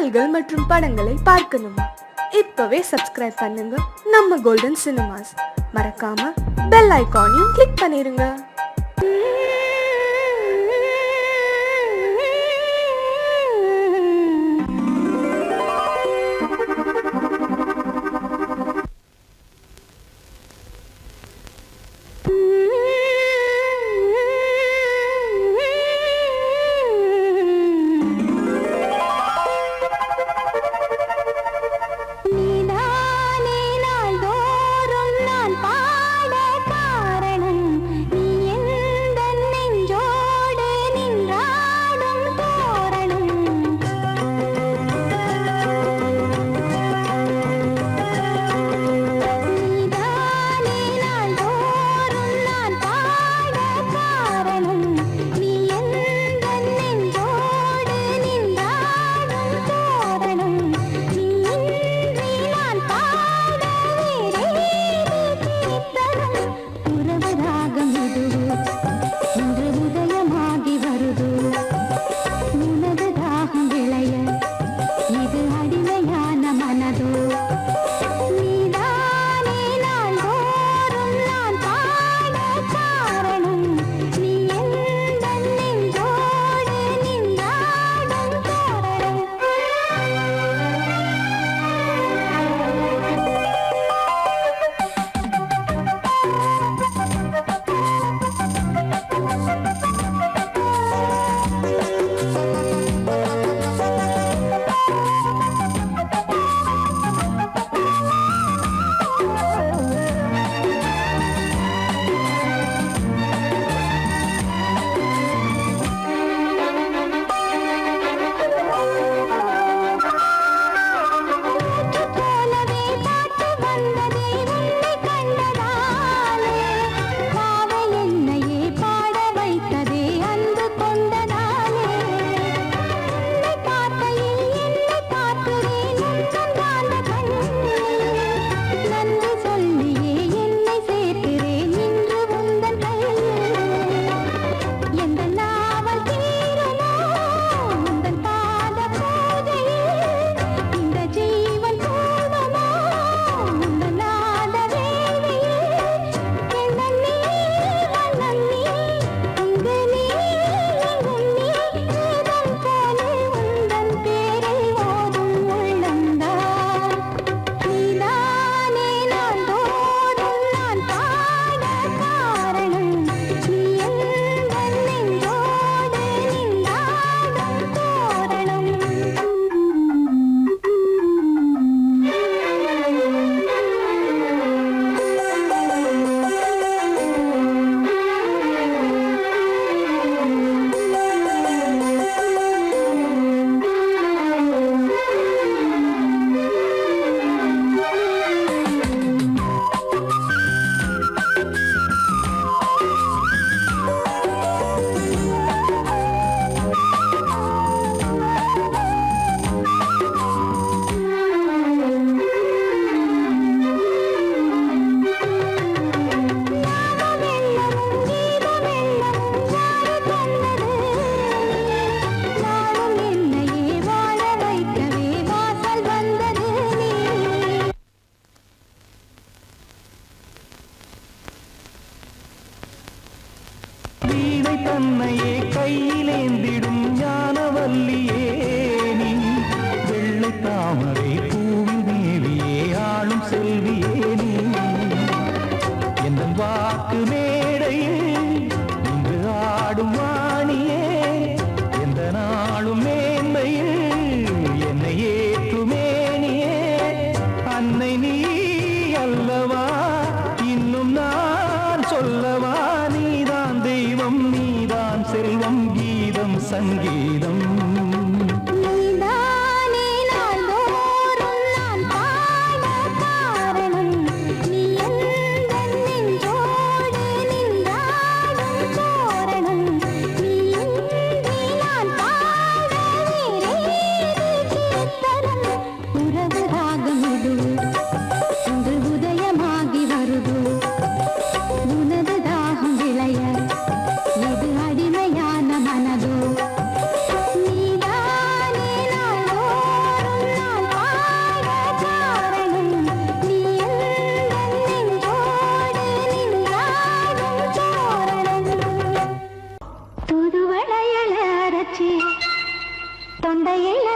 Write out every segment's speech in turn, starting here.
பாடல்கள் மற்றும் படங்களை பார்க்கணுமா? இப்பவே சப்ஸ்கிரைப் பண்ணுங்க நம்ம கோல்டன் சினிமாஸ். மறக்காம பெல் ஐகானையும் கிளிக் பண்ணிருங்க. நீ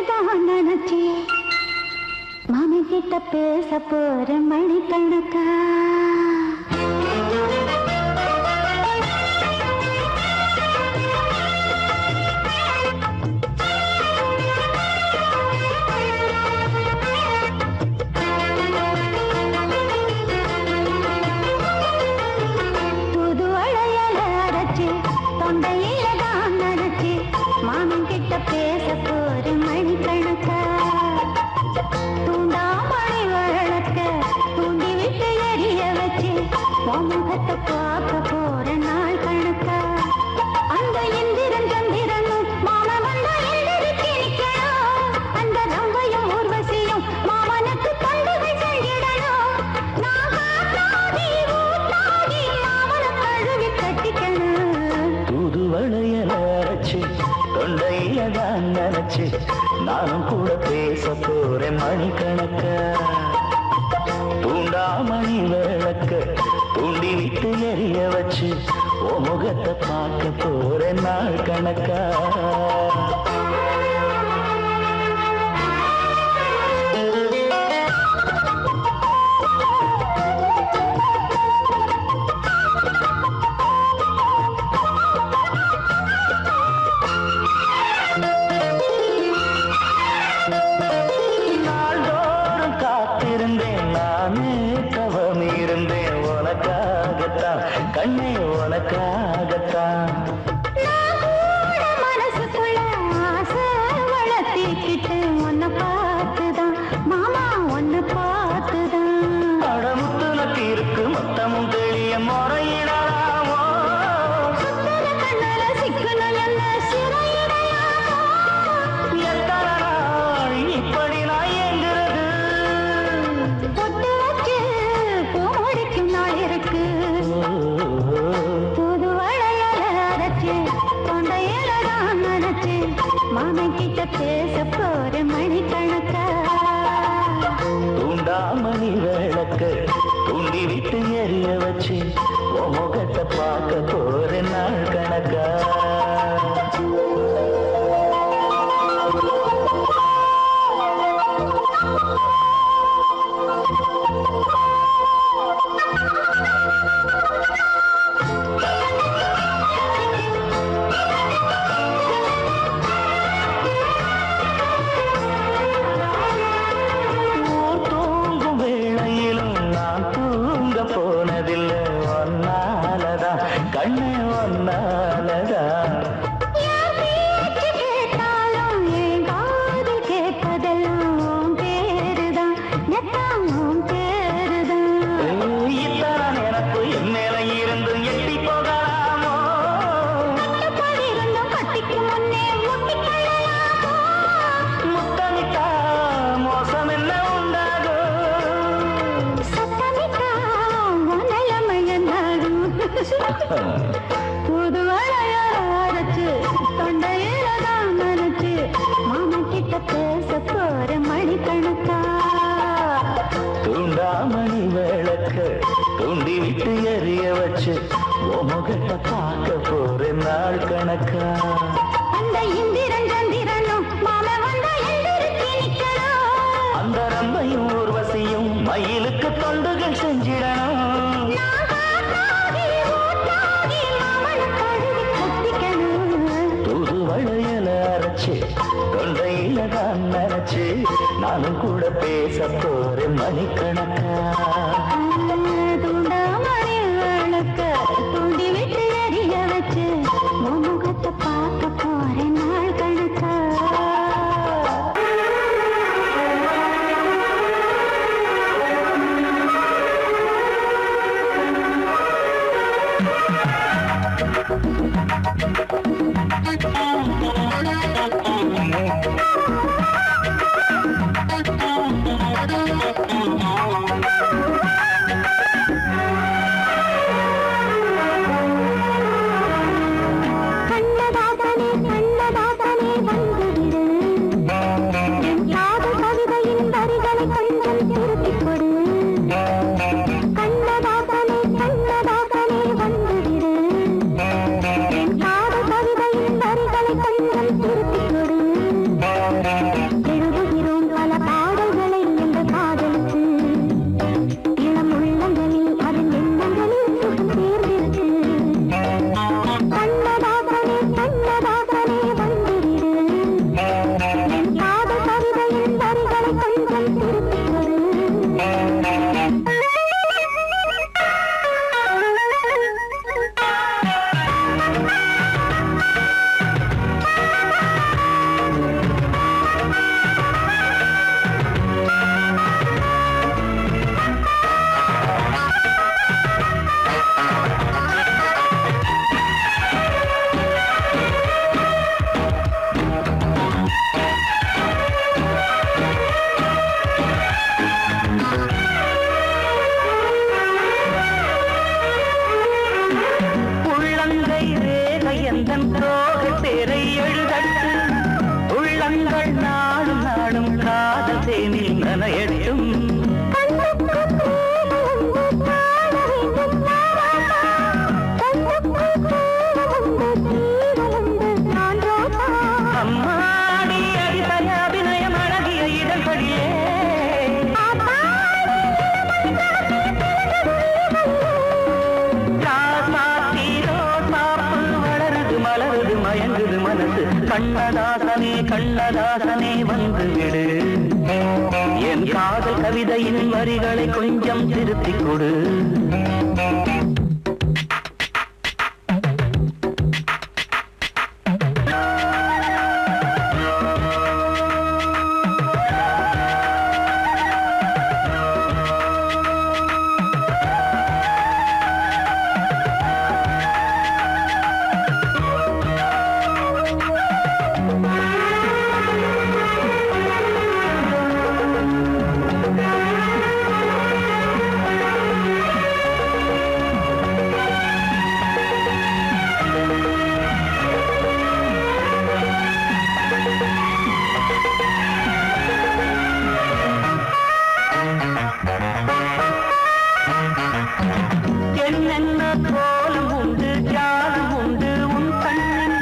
தான் நினைச்சி மாமி கிட்ட பேச போற மணிக்கணக்கா பேச போற மணிக்கணக்கா தூண்டாமணி வழக்க தூண்டி விட்டு எரிய வச்சு முகத்தை பார்க்க போற நாள் கணக்கா அந்த இந்திரன் சந்திரனும் மாமா வந்த எழுதிக்கு நிக்கணும் அந்த ரம்பையும் ஊர்வசியும் மாமனுக்கு தொண்டுகள் செஞ்சிடணும் நான் காத்தாடி ஊத்தாடி மாமனை கழுவி கட்டிக்கணும் தூதுவளையல அரைச்சு தொண்டையில தான் நினைச்சு நானும் கூட பேச போறேன் மணிக்கணக்க தூண்டாமணி விளக்க தூண்டி விட்டு எரிய வச்சு ஓ முகத்தை பார்க்க போறேன் நாள் கணக்கா கண்ணே உனக்காகத்தான் மனசுக்குள்ள ஆசை வளர்த்திக்கிட்டு உன்னை பார்த்துதான் மாமா உன்னை பார்த்துதான் அடமுத்து நக்கு இருக்கு மொத்தமும் தெளிய முறையிடலாமோ கண்ணல சிக்கணும் என்ன சிறையிடையாமோ எத்தனை நாள் இப்படி நான் எங்கிறது பொட்டு வச்சு பூடிக்கும் நாள் இருக்கு மாமன் கிட்ட பேச போற மணிக்கணக்கா தூண்டாமணி விளக்க தூண்டி விட்டு எரிய வச்சு முகத்தை பார்க்க போற நாள் கணக்கா போனதில்லை ஒன்னாலதான் கண்ணு ஒன்னாலதான் கேட்டாலும் என் காது கேட்பதெல்லாம் பேருதான் எல்லாம் பேருதான் இத்தான் எனக்கு என் மேல இருந்து எட்டி போகலாமோ இருந்தும் கட்டிக்கு முன்னே முட்டிக்கொள்ளலாமோ முத்தமிட்டா மோசம் என்ன புது வளையச்சு தொண்டையில தான் நினைச்சு மாமா கிட்ட பேச போற மணிக்கணக்கா தூண்டாமணி விளக்க தூண்டி விட்டு எரிய வச்சு முகத்தை பார்க்க போற நாள் கணக்கா அந்த இந்திரன் சந்திரனும் மாமா வந்த எழுதிக்கு நிக்கணும் அந்த ரம்பையும் ஊர்வசியும் மயிலுக்கு தொண்டுகள் செஞ்சிடணும் தூதுவளையல அரைச்சு தொண்டையில தான் நினைச்சு நானும் கூட பேச போறேன் மணிக்கணக்கா தூண்டாமணி விளக்க தூண்டி விட்டு எரிய வச்சு முகத்தை பார்க்க போறேன் நாள் கணக்கா கண்ணதாசனே கண்ணதாசனே வந்து விடு என் காதல் கவிதையின் வரிகளை கொஞ்சம் திருத்திக் கொடு என்னென்ன கோலம் உண்டு ஜாலம் உண்டு உன் கண்ணில்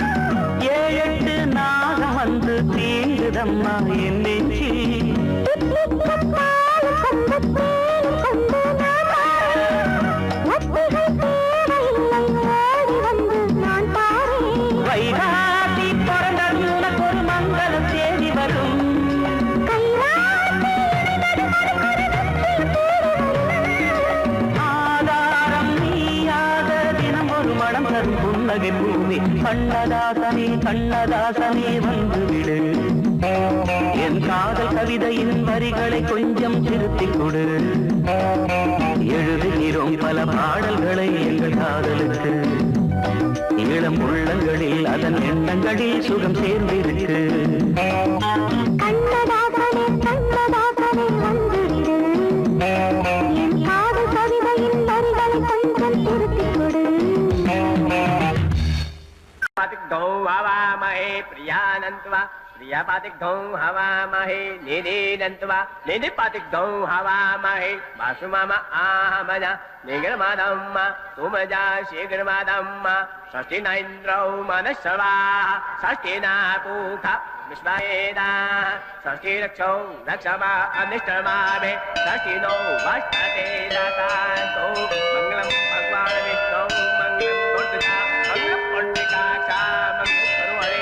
7-8 நாகம் வந்து தீங்குதம்மா என் நெஞ்சி வைகாசி பிறந்தது உனக்கு ஒரு மங்களம் தேடி வரும் புன்னகை பூமி கண்ணதாசனே கண்ணதாசனே வந்து விடு என் காதல் கவிதையின் வரிகளை கொஞ்சம் திருத்திக் கொடு எழுதுகிறோம் பல பாடல்களை எங்கள் காதலுக்கு இளம் உள்ளங்களில் அதன் எண்ணங்களில் சுகம் சேர்ந்திருக்கு கண்ணதாசனே கண்ணதாசனே வந்து விடு என் காதல் கவிதையின் வரிகளை கொஞ்சம் திருத்திக் கொடு पातिग्धौ हवामहे प्रियानन्त्वा प्रियपातिग्धौ हवामहे निधीनन्त्वा निधिपातिग्धौ हवामहे वासुमम आहमज निगर्मदम्म तुमजा शीघ्रमदम्म षष्ठिना इन्द्रौ मनश्रवा षष्ठिना पूख विश्ववेदा षष्ठिरक्षौ रक्षमा अनिष्टमामे षष्ठिनो वष्टते दातातो मङ्गलं भगवान् विष्णौ मङ्गलं दोर्दशा मङ्गलं पुण्डिकाक्षा मङ्गलं करुणे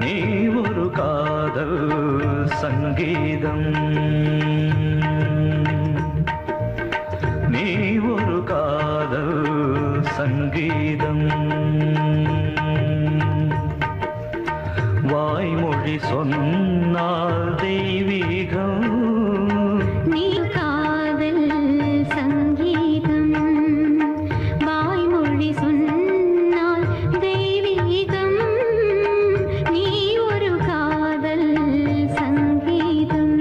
நீ ஒரு காதல் சங்கீதம் நீ ஒரு காதல் சங்கீதம் வாய்மொழி சொன்னால் தெய்வீகம் நீ காதல் சங்கீதம் வாய்மொழி சொன்னால் தெய்வீகம் நீ ஒரு காதல் சங்கீதம்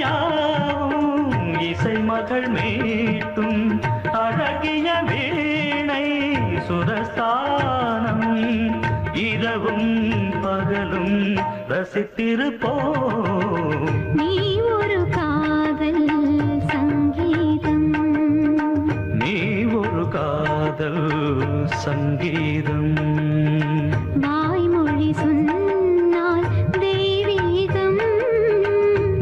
கடலனையாவும் இசை மகள் மீட்டும் அழகிய இரவும் பகலும் ரசித்திருப்போம். நீ ஒரு காதல் சங்கீதம், நீ ஒரு காதல் சங்கீதம். வாய்மொழி சொன்னால் தெய்வீகம்,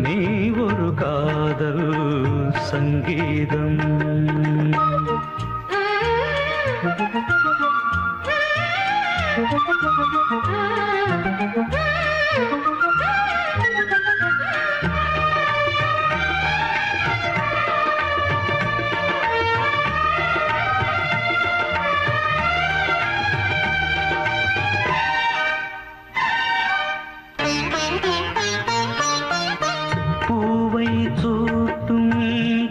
நீ ஒரு காதல் சங்கீதம். பூவை சூட்டும்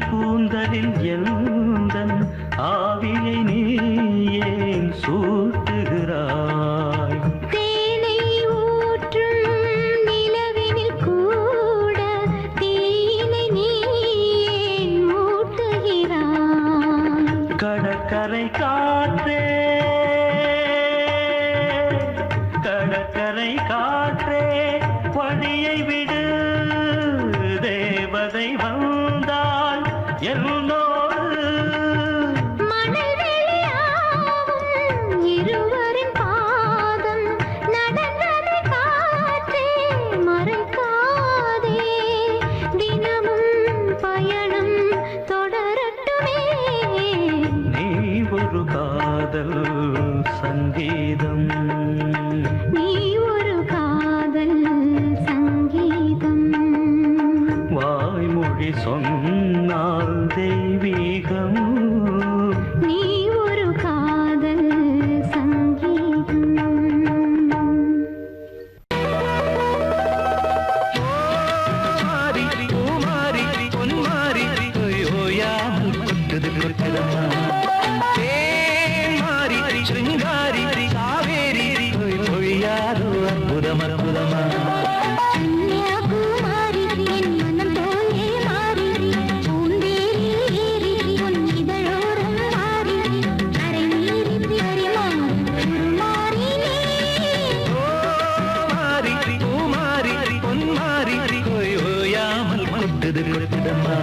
கூந்தலில் எந்தன் ஆவியை நீ ஏன் சூட்டுகிறாய்? தேனை ஊற்றும் நிலவினில் கூட தீனை நீ ஏன் மூட்டுகிறாய்? கடற்கரை காற்றே, கடற்கரை காற்றே வழியை விடு. தேவதை வந்தால் என்னோடு மணல் வெளியாகும் இருவரின் பாதம் நடந்தது காற்றே மறைக்காதே. தினமும் பயணம் தொடரட்டுமே. நீ ஒரு காதல் சங்கீதம். நீ ஒரு காதல் சங்கீதம், வாய்மொழி சொன்னால் தெய்வீகம். நீ ஒரு காதல் சங்கீதம். மாறி பூமாரி பொன்மாரி ஓயாமல் கொட்டுது கொட்டுதம்மா. தேன்மாரி சிருங்காரி காவேரி பொழியாதோ அற்புதம் அற்புதமா. கன்னியாகுமரி என் மனம் போலே மாறி, பூந்தேரில் ஏறி உன் இதழோரம் மாறி, கரை மீறி பரிமாறி ஓ மாரி பூமாரி பொன்மாரி ஓயாமல் கொட்டுது கொட்டுதம்மா.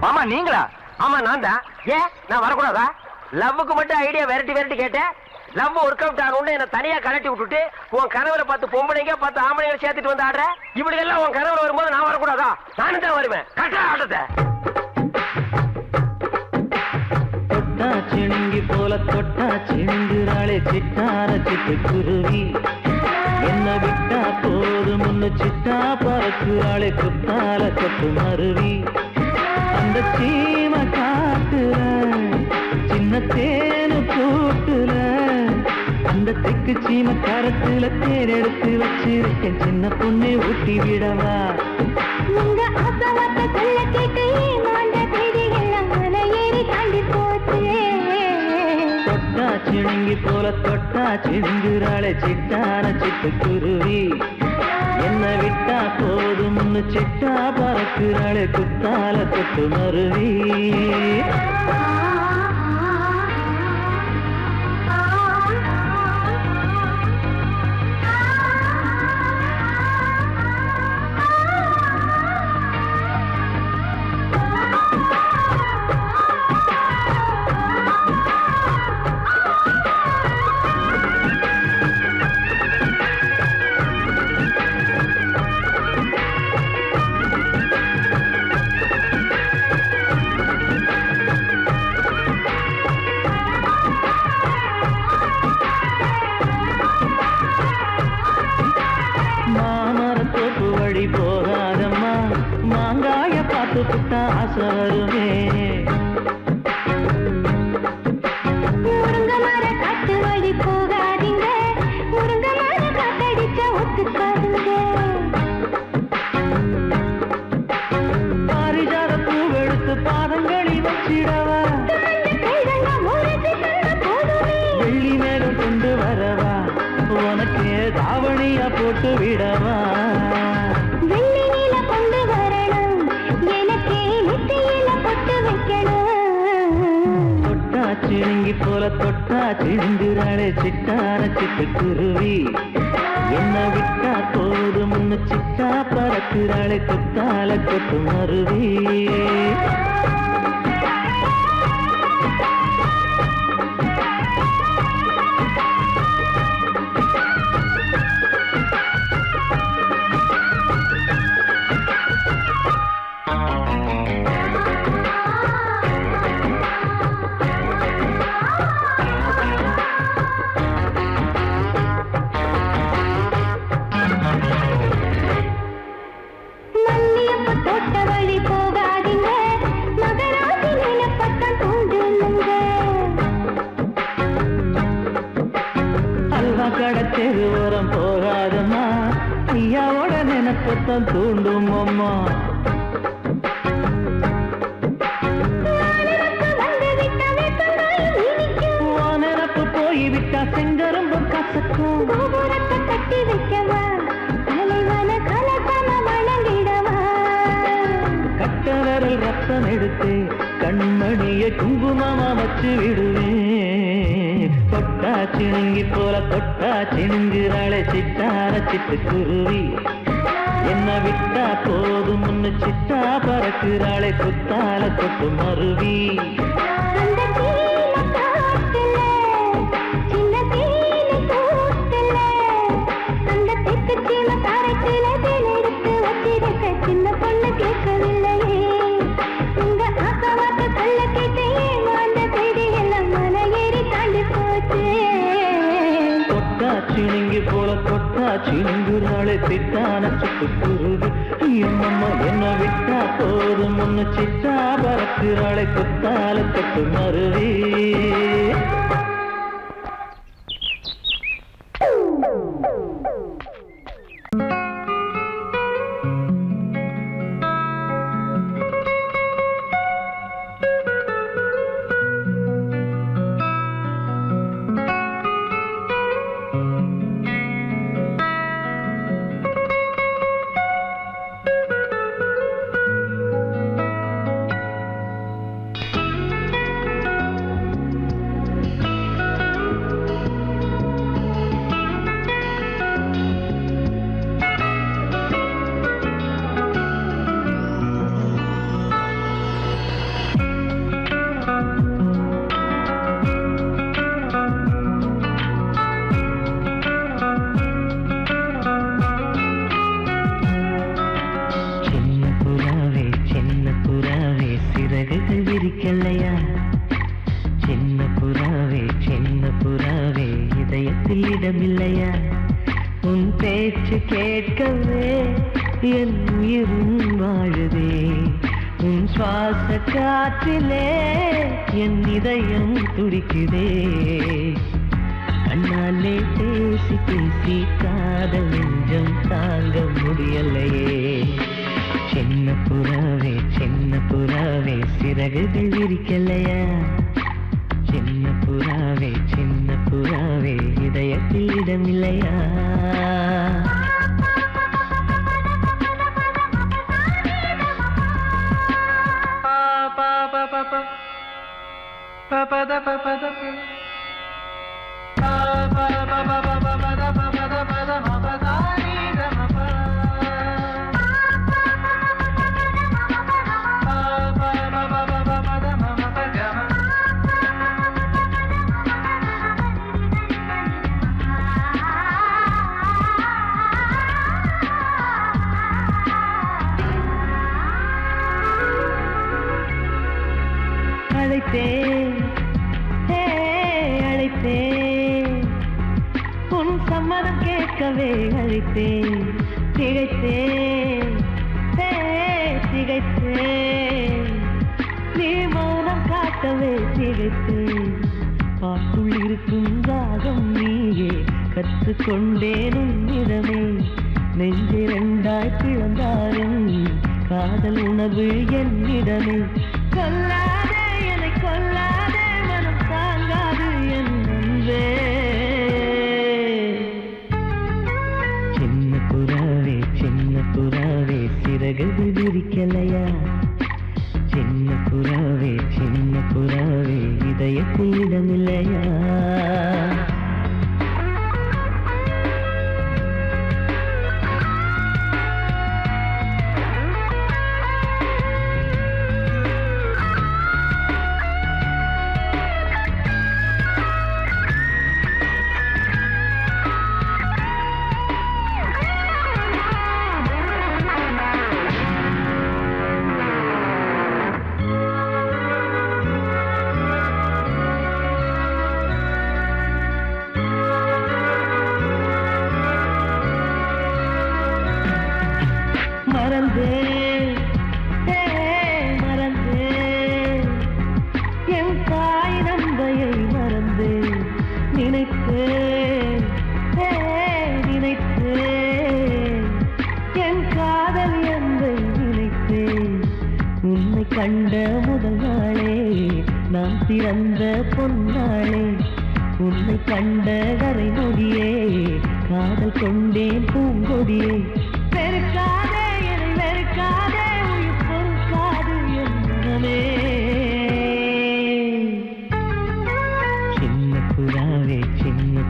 மாமா நீங்களா? ஆமா நான் தான். ஏன் நான் வரக்கூடாதா? லவ்வுக்கு மட்டும் ஐடியா விரட்டி விரட்டி கேட்டேன். லவ் ஒர்க் அவுட் ஆகணும்னு என்ன தனியா கலட்டி விட்டுட்டு உன் கனவுல 10 பொம்பளைங்க 10 ஆம்பளைங்களை சேர்த்துட்டு வந்து ஆடுற. இப்படி எல்லாம் உன் கனவுல வரும்போது நான் வரக்கூடாதா? நானும் தான் வருவேன். கட்டா ஆட்டத்தை தொட்டா சிணுங்கி போல தொட்டா சிணுங்குறாளே சிட்டார சிட்டுக்குருவி. என்ன விட்டா போதும் முன்னு சிட்டா பறக்குறாளே குத்தால கொத்து மருவி. அந்த சீம காட்டுற சின்ன தேனு கூட்டுற, அந்த தெக்கு சீம கரத்துல தேர் எடுத்து வச்சிருக்கேன் சின்ன பொண்ணு ஊட்டி விடவா. உங்க அசவத்தை சொல்ல கேட்டு ஏமாந்த தேதி எல்லாம் மலை ஏறி தாண்டி போச்சு. தொட்டா சிணுங்கி போல தொட்டா சிணுங்குறாளே சிட்டான சிட்டுக்குருவி. என்ன விட்டா போதும்னு சிட்டா பறக்குறாளே குத்தால கொத்து மருவி. புட்டா ஆசை வருமே. முருங்க மர காட்டு வழி போகாதீங்க, போட்டு விடவா வெள்ளி நீல கொண்டு வரணும் எனக்கே நெத்தியில பொட்டு வைக்கணும் தொட்டா சிணுங்கி போல தொட்டா சிணுங்குறாளே சிட்டார சிட்டுக்குருவி என்ன விட்டா போதும் முன்னு சிட்டா பறக்குறாளே கொத்தால கொத்து மருவி மல்லியப்ப தோட்ட வழி போகாதீங்க மகராசி நிலப்பட்டம் தூண்டுங்க அல்வா கடத்தெரு ஓரம் போகாதம்மா ஐயாவோட நினைப்பத்தான் தூண்டும் அம்மா நினப்பு போய்விட்டா செங்கரும்பு கசக்கும் கோபுரத்தை கட்டி வைக்கவா தலைவன கலசம வணங்கிடவா கட்ட விரல் ரத்தம் எடுத்து கண்மணிய குங்குமமா வச்சு விடுவேன் தொட்டா சிணுங்கி போல தொட்டா சிணுங்குறாளே சிட்டார சிட்டுக்குருவி என்ன விட்டா போதும் முன்னு சிட்டா பறக்குறாளே குத்தால கொத்து மருவி அந்த தீல காட்டுல சின்ன தீல கூட்டுல அந்த தெற்கு சீம காரைக்குல தேன் எடுத்து வச்சிருக்க சின்ன பொண்ணு கேட்கவில்லையே உங்க ஆசவாக்க கள்ள கேட்டையே அந்த தேடி எல்லாம் மன ஏறி தாண்டி போச்சு தொட்டா சிணுங்கி போல தொட்டா சிணுங்குறாளே சிட்டான சிட்டுக்குருவி அம்மம்மா என்ன விட்டா போதும் முன்னு சிட்டா பறக்குறாளே குத்தால கொத்து மருவி சின்ன புறாவே சிறகுகள் விரிக்கலையா சின்ன புறாவே இதயத்தில் இடமில்லையா உன் பேச்சு கேட்கவே என் உயிரும் வாழுதே உன் சுவாச காற்றிலே என் இதயம் துடிக்குதே கண்ணாலே பேசி பேசி காதல் நெஞ்சம் தாங்க முடியலையே சின்ன புறாவே சிறகுகள் விரிக்கலையா சின்ன புறாவே இதயத்தில் இடமில்லையா அழைத்தேன் உன் சம்மதம் கேட்கவே அழைத்தேன் திகைத்தேன் நீ மௌனம் காட்டவே திகைத்தேன் பாட்டுள் இருக்கும் ராகம் நீயே கற்றுக்கொண்டேன் உன்னிடமே நெஞ்சிரண்டாய் பிளந்தாலும் காதல் உணவு என்னிடமே கொல்லாதே என்னை கொல்லாதே மனம் தாங்காது என் அன்பே சின்ன மறந்தேன் மறந்தேன் என் தாய் நந்தையை மறந்தேன் நினைத்தேன் நினைத்தேன் என் காதல் எந்தை நினைத்தேன் உன்னை கண்ட முதல் நாளே நான் பிறந்த பொன்னாளே உன்னை கண்ட கரை நொடியே காதல் கொண்டேன் பூங்கொடியே வெறுக்காதே என்னை வெறுக்காதே உயிர் பொறுக்காது என்னமே சின்ன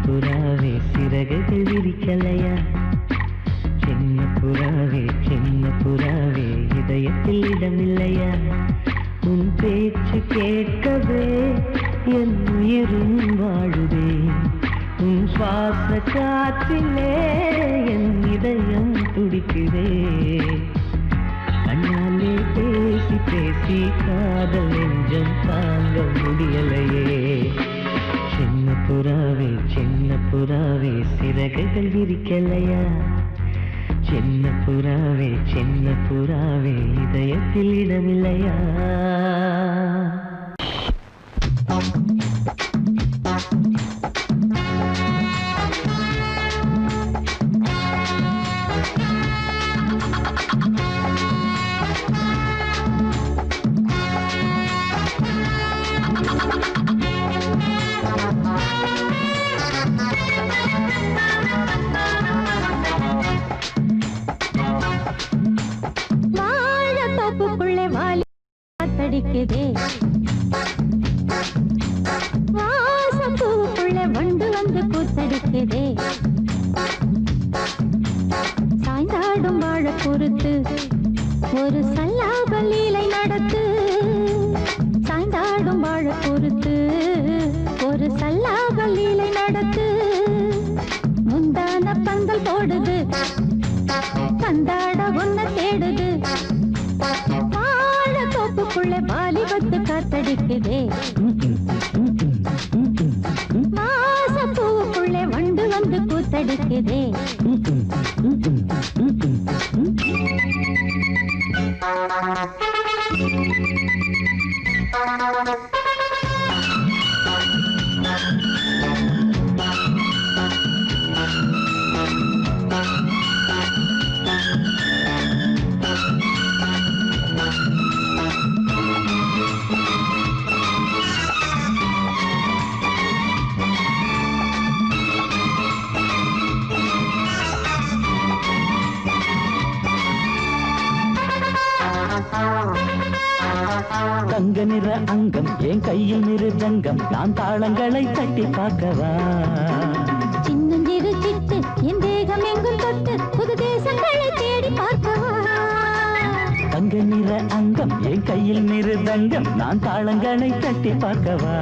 புறாவே சிறகுகள் விரிக்கலையா சின்ன புறாவே இதயத்தில் இடமில்லையா உன் பேச்சு கேட்கவே என் உயிரும் வாழுதே உன் சுவாச காற்றிலே என் இதயம் துடிக்குதே கண்ணாலே பேசி பேசி காதல் நெஞ்சம் தாங்க முடியலையே சின்ன புறாவே சிறகுகள் விரிக்கலையா சின்ன புறாவே இதயத்தில் இடமில்லையா தடிக்குதே வாசப்பூக்குள்ள வண்டு வந்து கூத்தடிக்குதே சாய்ந்தாடும் வாழ பொறுத்து ஒரு சல்லாப லீலை நடத்து சாய்ந்தாடும் வாழ பொறுத்து ஒரு சல்லாப லீலை நடத்து முந்தான பந்தல் போடுது பந்தாட ஒன்ன தேடுது தோப்புக்குள்ள வாலிபத்து காத்தடிக்குதே மாசப்பூவுக்குள்ள வண்டு வந்து கூத்தடிக்குதே தங்க நிற அங்கம் என் கையில் மிருதங்கம் நான் தாளங்களை தட்டி பார்க்கவா சின்னஞ்சிறு சிட்டு என் தேகம் எங்கும் தொட்டு புது தேசங்களை தேடி பார்க்கவா தங்க நிற அங்கம் என் கையில் மிருதங்கம் நான் தாளங்களை தட்டி பார்க்கவா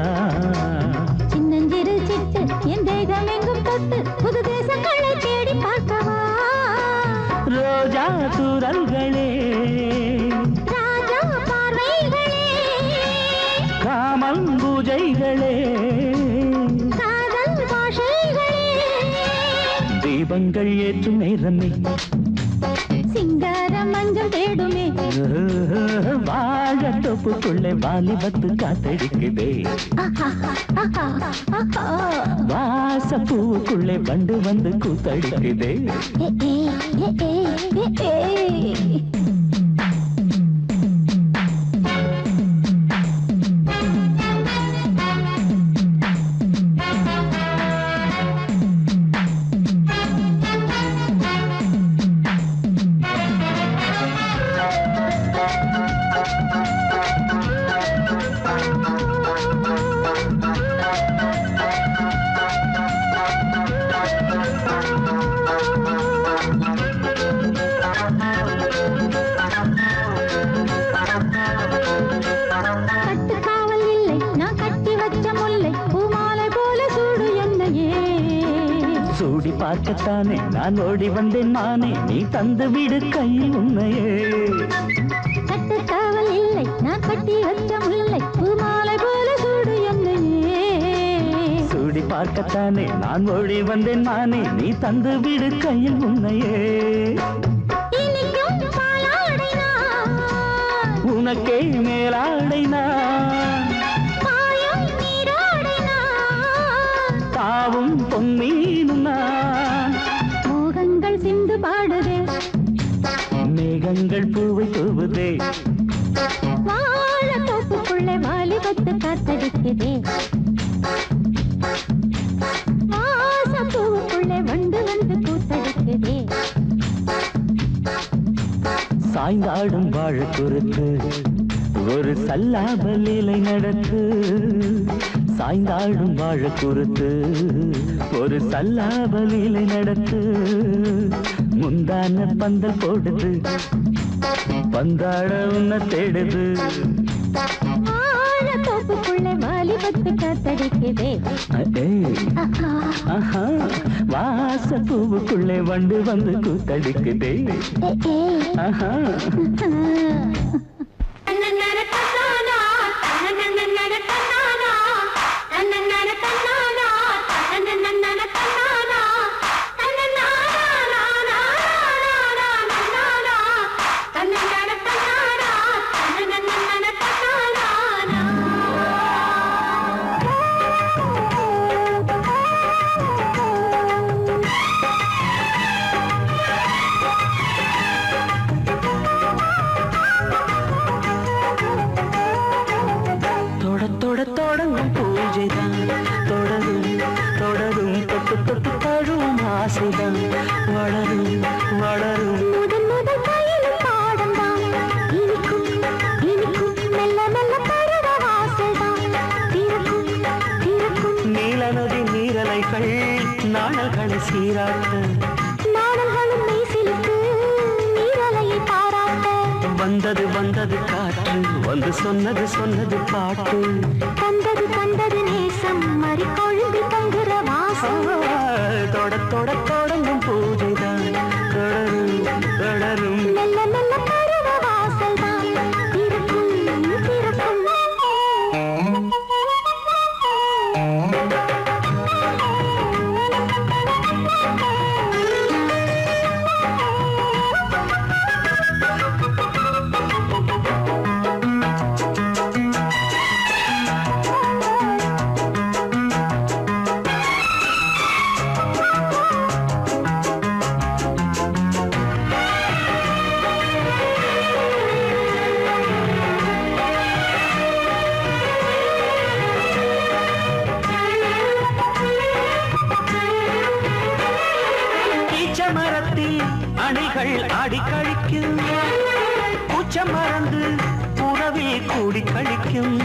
சின்னஞ்சிறு சிட்டு என் தேகம் எங்கும் தொட்டு புது தேசங்களை தேடி பார்க்கவா ரோஜா தூரல்களே ராஜா பார்வைகளே காமல் பூஜைகளே காதல் பாஷைகளே தீபங்கள் ஏற்றும் நேரமே சிங்கார மஞ்சள் தேடுமே வாழ தொப்புக்குள்ளே வாலிபத்து காத்தடிக்குதே வாசப்பூவுக்குள்ளே வண்டு வந்து கூத்தடிக்குதே சூடி பார்க்கத்தானே நான் ஓடி வந்தேன் மானே நீ தந்து விடு கையில் உண்மையே கட்டுக்காவல் இல்லை நான் கட்டி வச்ச முல்லை பூமாலை போல சூடு என்னையே சூடி பார்க்கத்தானே நான் ஓடி வந்தேன் மானே நீ தந்து விடு கையில் உண்மையே இனிக்கும் பாலாய் உனக்கே மேலாடை நான் பாயும் நீரோடை நான் தாவும் பொன்னீனும் நான் மோகங்கள் சிந்து பாடுதே மேகங்கள் பூவை தூவுதே வாழ தோப்புக்குள்ளே வாலிபத்து காத்தடிக்குதே வாசம் பூவுக்குள்ளே வண்டு வந்து கூத்தடிக்குதே சாய்ந்தாடும் வாழ குறுத்து ஒரு சல்லாப லீலை நடத்து சாய்ந்தாடும் வாழ குறுத்து ஒரு சல்லாப லீலை நடத்து முந்தான பந்தல் போடுது பந்தாட உன்னை தேடுது வாழ தோப்புக்குள்ளே வாலிபத்து காத்தடிக்குதே ஆஹா வாச பூவுக்குள்ளே வண்டு வந்து கூத்தடிக்குதே ஆஹா தொடங்கும் பூஜைதான் தொடரும் தொடரும் தொட்டு தொட்டு தழுவும் ஆசைதான் வளரும் வளரும் முதன் முதல் பயிலும் பாடம்தான் இனிக்கும் இனிக்கும் மெல்ல மெல்ல பருவ வாசல்தான் திறக்கும் திறக்கும் நீல நதி நீரலைகள் நாணல்களை சீராட்ட நாடல்களும் மெய்சிலுக்கு நீரலையை பாராட்ட வந்தது வந்தது காற்று வந்து சொன்னது சொன்னது பாட்டு தந்தது தந்தது நேசம் மறி கொழுந்து தங்குற வாசம் தொட தொட தொடங்கும் பூஜைதான் தொடரும் தொடரும் மெல்ல மெல்ல பருவ வாசல்தான் திறக்கும் திறக்கும் மரத்தில் அணைகள் ஆடி கழிக்கும் பூச்ச மறந்து உறவில் கூடி கழிக்கும்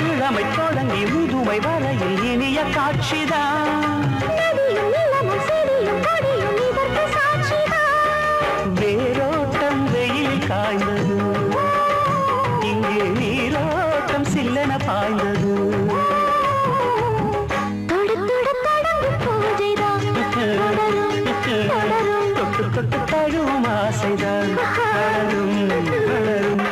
இளமை தொடங்கி முதுமை வரையில் இனிய காட்சிதான் வேரோட்டம் வெயில் காய்ந்தது இங்கே நீரோட்டம் சில்லென பாய்ந்தது தொட்டு தொட்டு தழுவும் ஆசைதான் வளரும் வளரும்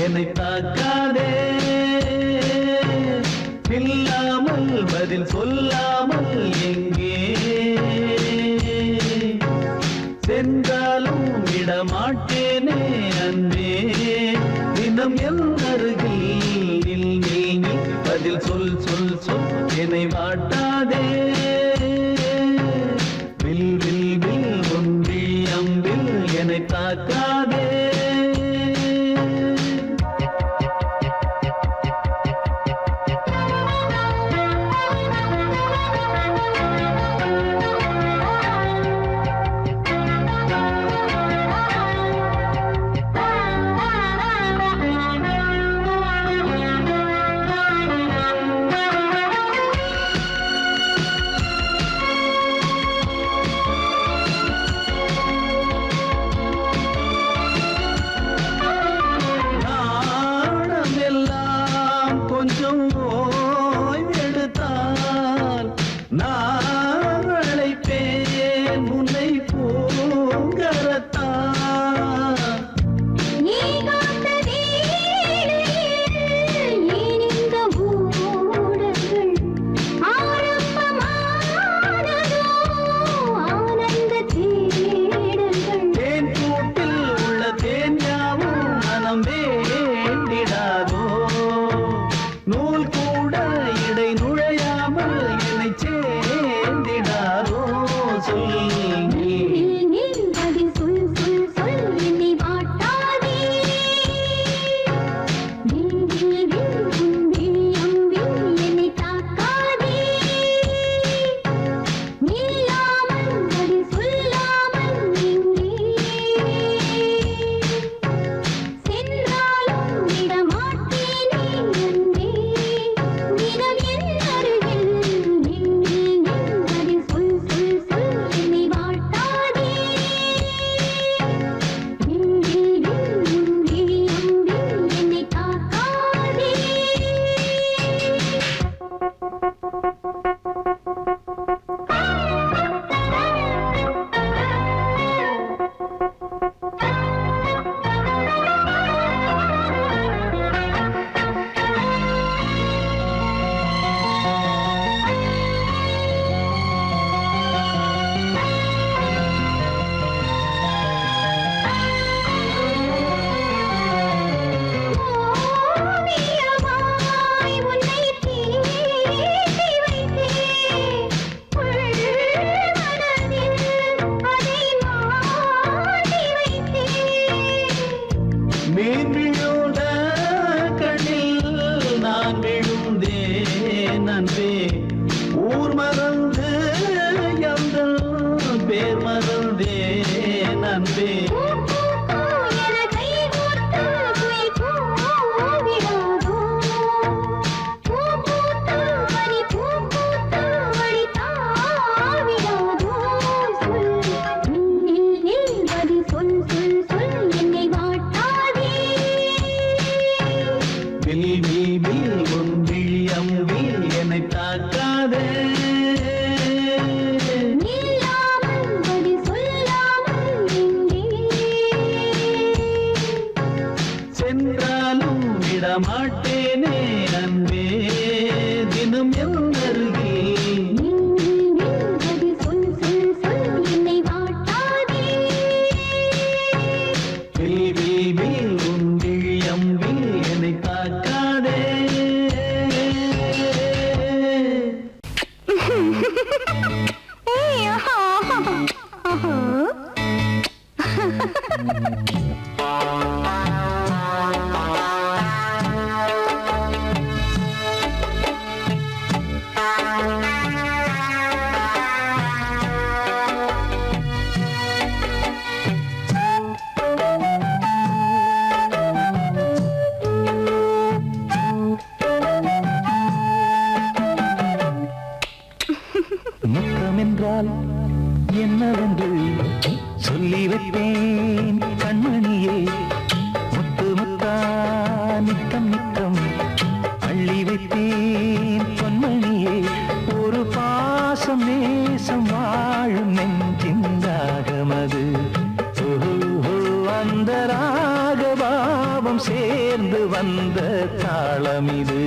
என்னை தாக்காதே இல்லாமல் பதில் சொல்லாமல் எங்கே சென்றாலும் விடமாட்டேனே அன்பே தினம் என் அருகில் நில் நில் நில் பதில் சொல் சொல் சொல் என்னை வாட்டாதே வில் வில் வில் ஒன்றி அம்பில் என்னை தாக்காதே கொஞ்சம் ஓய்வெடுத்தால் நான் அழைப்பேன் உன்னை பூங்கரத்தான் நீ காத்த வேளையில் ஏன் இந்த ஊடல்கள் ஆரம்பமானதோ ஆனந்த தேடல்கள் தேன் கூட்டில் உள்ள தேன் யாவும் மனம் வேண்டிடாதோ நூல் கூட இடை நுழையாமல் என்னை சேர்ந்திடாதோ சொல் நீ பதில் சொல் சொல் சொல் என்னை வாட்டாதே வில் வில் வில் உன்வில் அம்பில் என்னை தாக்காதே நில்லாமல் பதில் சொல்லாமல் எங்கே சென்றாலும் விடமாட்டேனே அன்பே தினம் என் அருகில் நில் நில் நில் பதில் சொல் சொல் சொல் என்னை வாட்டாதே வில் வில் வில் உன்வில் அம்பில் என்னை தாக்காதே ஓவியமாய் உன்னை தீட்டி வைத்தேன் உள்மனதில் அதை மாட்டி வைத்தேன் மீன் விழுந்த கண்ணில் நான் விழுந்தேன் அன்பே ஊர் மறந்து எந்தன் பேர் மறந்தேன் அன்பே என கை கோர்த்து குயில் கூவிடாதோ பூ பூத்து மணி பூ பூத்து மணி தாவிடாதோ சொல் நில் நில் பதில் சொல் சொல் சொல் என்னை வாட்டாதே வில் வில் வில் ஒன்றி அம்பில் என்னை தாக்காதே நில்லாமல் பதில் சொல்லாமல் எங்கே சென்றாலும் விடமாட்டேனே அன்பே தினம் என் அருகில் நில் நில் நில் பதில் சொல் சொல் சொல் என்னை வாட்டாதே வில் வில் வில் ஒன்றி அம்பில் என்னை தாக்காதே முத்தம் என்றால் என்னவென்று சொல்லி வைப்பேன் கண்மணியே முத்து முத்தா நித்தம் நித்தம் அள்ளி வைப்பேன் பொன்மணியே ஒரு பாசம் நேசம் வாழும் நெஞ்சின் ராகமது அந்த ராகபாவம் சேர்ந்து சேர்ந்து வந்த தாளம் இது.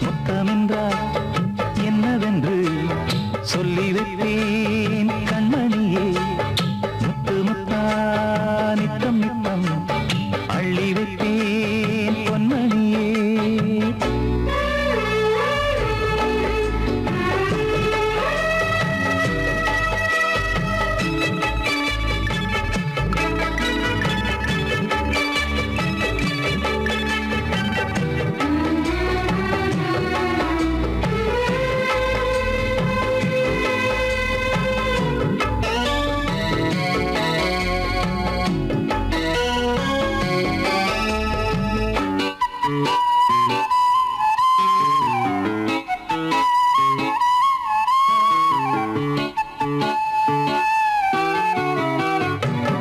முத்தமென்றால் என்னவென்று சொல்லி வைத்தேன் கண்மணியே. முத்து முத்தா நித்தம் நித்தம் அள்ளி வைத்தேன் பொன்மணியே.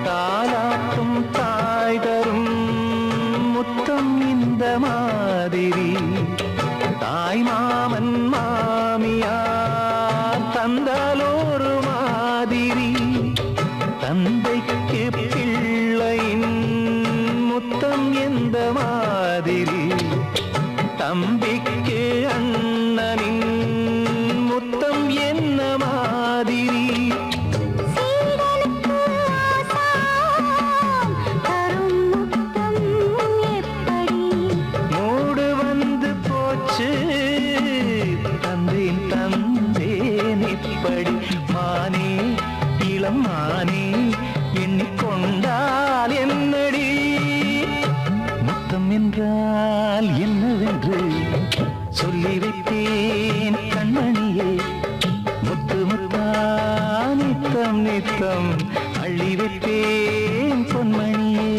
தாலாட்டும் தாய் தரும் முத்தம் இந்த மாதிரி தாய் மாமன் மாமியார் தந்தாலோரு மாதிரி. தந்தைக்கு பிள்ளையின் முத்தம் எந்த மாதிரி தம்பிக்கு அண்ணனின் முத்தம் என்ன மாதிரி. சீடனுக்கு ஆசான் தரும் முத்தம் எப்படி? மூடு வந்து போச்சு தந்தேன் தந்தேன் இப்படி. மானே இளம் மானே எண்ணிக்கொண்டால் என்னடி. முத்தம் என்றால் என்னவென்று சொல்லி வைத்தேன் கண்மணியே. முத்து முத்தா நித்தம் நித்தம் அள்ளி வைத்தேன் பொன்மணியே.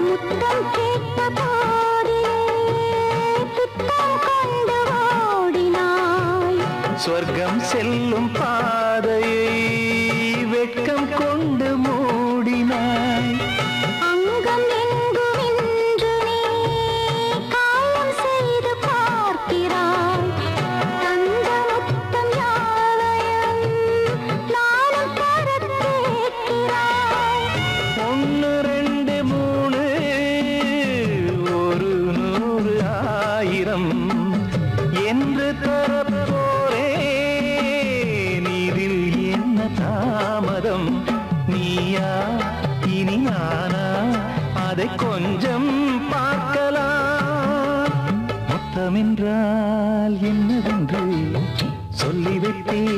முத்தம் கேட்ட போதிலே துத்தம் கொண்டு ஓடினாய். சொர்க்கம் செல்லும் பாதையை வெட்கம் கொண்டு மூடினாய். அங்கம் எங்கும் இன்று நீ காயம் செய்து பார்க்கிறாய். தந்த முத்தம் யாவையும் நானும் தரக் கேட்கிறாய். 1 2 3 ஒரு 100 1000 என்று தரப்போரேன். இதில் என்ன தாமதம்? நீயா இனி நானா அதை கொஞ்சம் பார்க்கலாம். முத்தமென்றால் என்னவென்று சொல்லி வைத்தேன்